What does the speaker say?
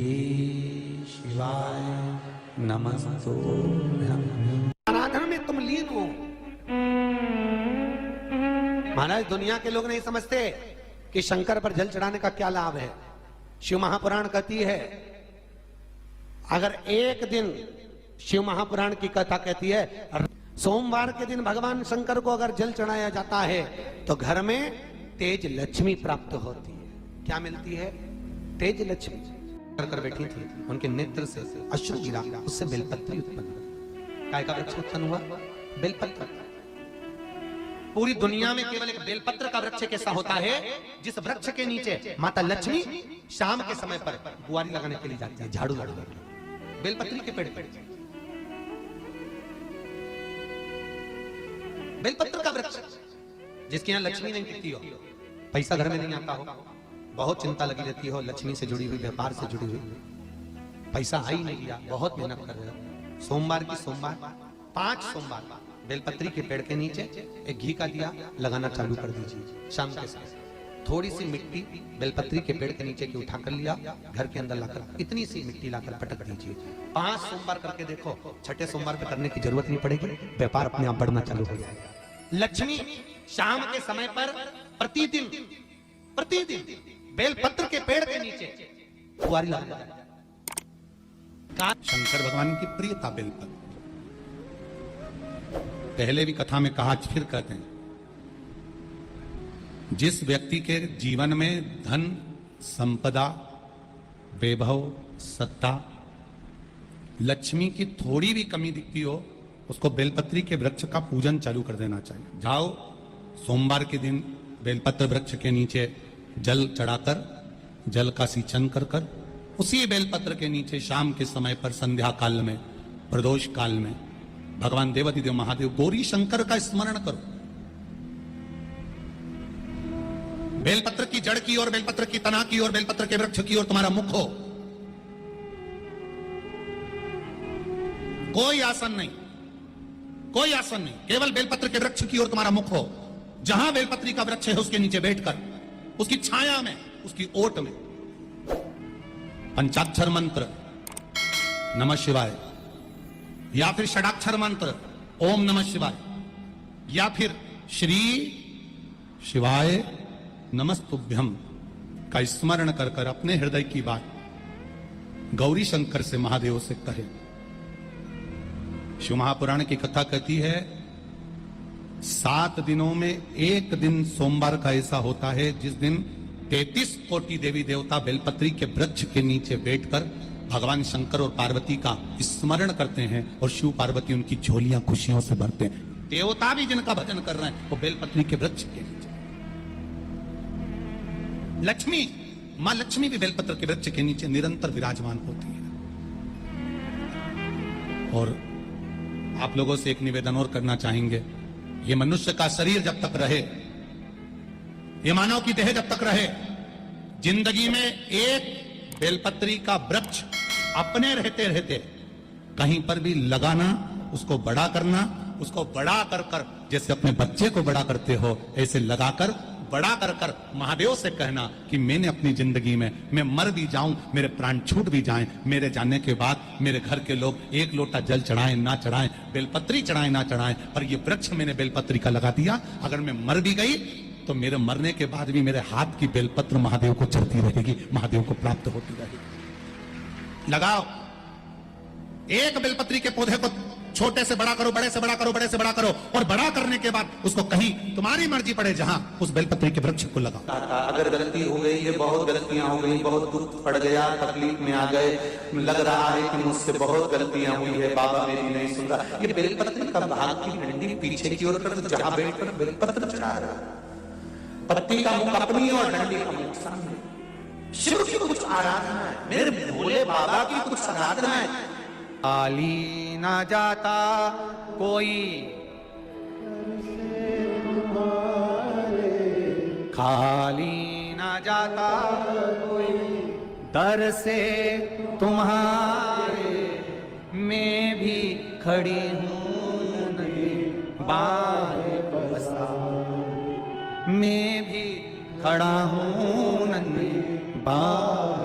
शिवाय नमस्तुभ्यं। आराधना में तुम लीन हो। महाराज दुनिया के लोग नहीं समझते कि शंकर पर जल चढ़ाने का क्या लाभ है। शिव महापुराण कहती है अगर एक दिन शिव महापुराण की कथा कहती है सोमवार के दिन भगवान शंकर को अगर जल चढ़ाया जाता है तो घर में तेज लक्ष्मी प्राप्त होती है। क्या मिलती है? तेज लक्ष्मी। कर बैठी थी, उनके नेत्र से अश्रु गिरा, उससे बेलपत्री उत्पन्न हुआ। काय का वृक्ष उत्पन्न हुआ? बेलपत्र। पूरी दुनिया में केवल एक बेलपत्र का वृक्ष कैसा होता है जिस वृक्ष के नीचे माता लक्ष्मी शाम के समय पर बुआरी लगाने के लिए जाती है, झाड़ू लगाने के लिए। बेलपत्री के पेड़ पे बेलपत्र का वृक्ष जिसके यहाँ लक्ष्मी नहीं दिखती हो, पैसा घर में नहीं आता हो, बहुत चिंता लगी रहती हो, लक्ष्मी से जुड़ी हुई, व्यापार से जुड़ी हुई, पैसा आ ही नहीं गया, बहुत मेहनत कर रहे हो। सोमवार की सोमवार 5 सोमवार बेलपत्री के पेड़ के नीचे एक घी का दिया लगाना चालू कर दीजिए। शाम के समय थोड़ी सी मिट्टी बेलपत्री के पेड़ के नीचे की उठा कर लिया, घर के अंदर लाकर इतनी सी मिट्टी लाकर पटक दीजिए। 5 सोमवार करके देखो, छठे सोमवार पे करने की जरूरत नहीं पड़ेगी, व्यापार अपने आप बढ़ना चालू हो जाएगा। लक्ष्मी शाम के समय पर प्रतिदिन बेलपत्र के पेड़ के नीचे बुआरी लगाना। शंकर भगवान की प्रियता बेलपत्र। पहले भी कथा में कहा, फिर कहते हैं, जिस व्यक्ति के जीवन में धन, संपदा, वैभव, सत्ता, लक्ष्मी की थोड़ी भी कमी दिखती हो, उसको बेलपत्री के वृक्ष का पूजन चालू कर देना चाहिए। जाओ सोमवार के दिन बेलपत्र वृक्ष के नीचे जल चढ़ाकर, जल का सिंचन कर कर, उसी बेलपत्र के नीचे शाम के समय पर संध्या काल में, प्रदोष काल में भगवान देवाधिदेव महादेव गौरी शंकर का स्मरण करो। बेलपत्र की जड़ की ओर, बेलपत्र की तना की ओर, बेलपत्र के वृक्ष की ओर तुम्हारा मुख हो। कोई आसन नहीं, कोई आसन नहीं, केवल बेलपत्र के वृक्ष की ओर तुम्हारा मुख हो। जहां बेलपत्री का वृक्ष है उसके नीचे बैठकर, उसकी छाया में, उसकी ओट में पंचाक्षर मंत्र नमः शिवाय, या फिर षडाक्षर मंत्र ओम नमः शिवाय, या फिर श्री शिवाय नमस्तुभ्यम का स्मरण कर कर अपने हृदय की बात गौरी शंकर से, महादेव से कहे। शिव महापुराण की कथा कहती है 7 दिनों में एक दिन सोमवार का ऐसा होता है जिस दिन 33 कोटि देवी देवता बेलपत्री के वृक्ष के नीचे बैठकर भगवान शंकर और पार्वती का स्मरण करते हैं और शिव पार्वती उनकी झोलियां खुशियों से भरते हैं। देवता भी जिनका भजन कर रहे हैं वो बेलपत्री के वृक्ष के नीचे। लक्ष्मी, मां लक्ष्मी भी बेलपत्र के वृक्ष के नीचे निरंतर विराजमान होती है। और आप लोगों से एक निवेदन और करना चाहेंगे, ये मनुष्य का शरीर जब तक रहे, ये मानव की देह जब तक रहे, जिंदगी में एक बेलपत्री का वृक्ष अपने रहते रहते कहीं पर भी लगाना, उसको बड़ा करना, उसको बड़ा कर कर जैसे अपने बच्चे को बड़ा करते हो ऐसे लगाकर बड़ा कर कर महादेव से कहना कि मैंने अपनी जिंदगी में, मैं मर भी जाऊं, मेरे प्राण छूट भी जाएं, मेरे जाने के बाद मेरे घर के लोग एक लोटा जल चढ़ाएं ना चढ़ाएं, बेलपत्री चढ़ाएं ना चढ़ाएं, पर ये वृक्ष मैंने बेलपत्री का लगा दिया। अगर मैं मर भी गई तो मेरे मरने के बाद भी मेरे हाथ की बेलपत्र महादेव को चढ़ती रहेगी, महादेव को प्राप्त होती रहेगी। लगाओ, एक बेलपत्री के पौधे को छोटे से बड़ा करो, बड़े से बड़ा करो, बड़े से बड़ा करो, और बड़ा करने के बाद उसको कहीं तुम्हारी मर्जी पड़े जहां, उस बेलपत्री के वृक्ष को लगाओ। अगर गलती हो गई है, बहुत गलतियां हो गई, बहुत दुख पड़ गया, तकलीफ में आ गए, लग रहा है कि मुझसे बहुत गलतियां हुई है, बाबा मेरी नहीं सुन रहा, ये बेलपत्री का भाग की डंडी पीछे की ओर कर, जहां बैठकर बेलपत्र चढ़ा रहा, पत्ती का मुख अपनी और डंडी का मुख सामने। शिव की कुछ आराधना है, मेरे भोले बाबा की कुछ आराधना है। खाली ना जाता कोई, खाली ना जाता कोई, दर से तुम्हारे मैं भी खड़ी हूँ बाहें बसा, मैं भी खड़ा हूँ नन्ही बाहें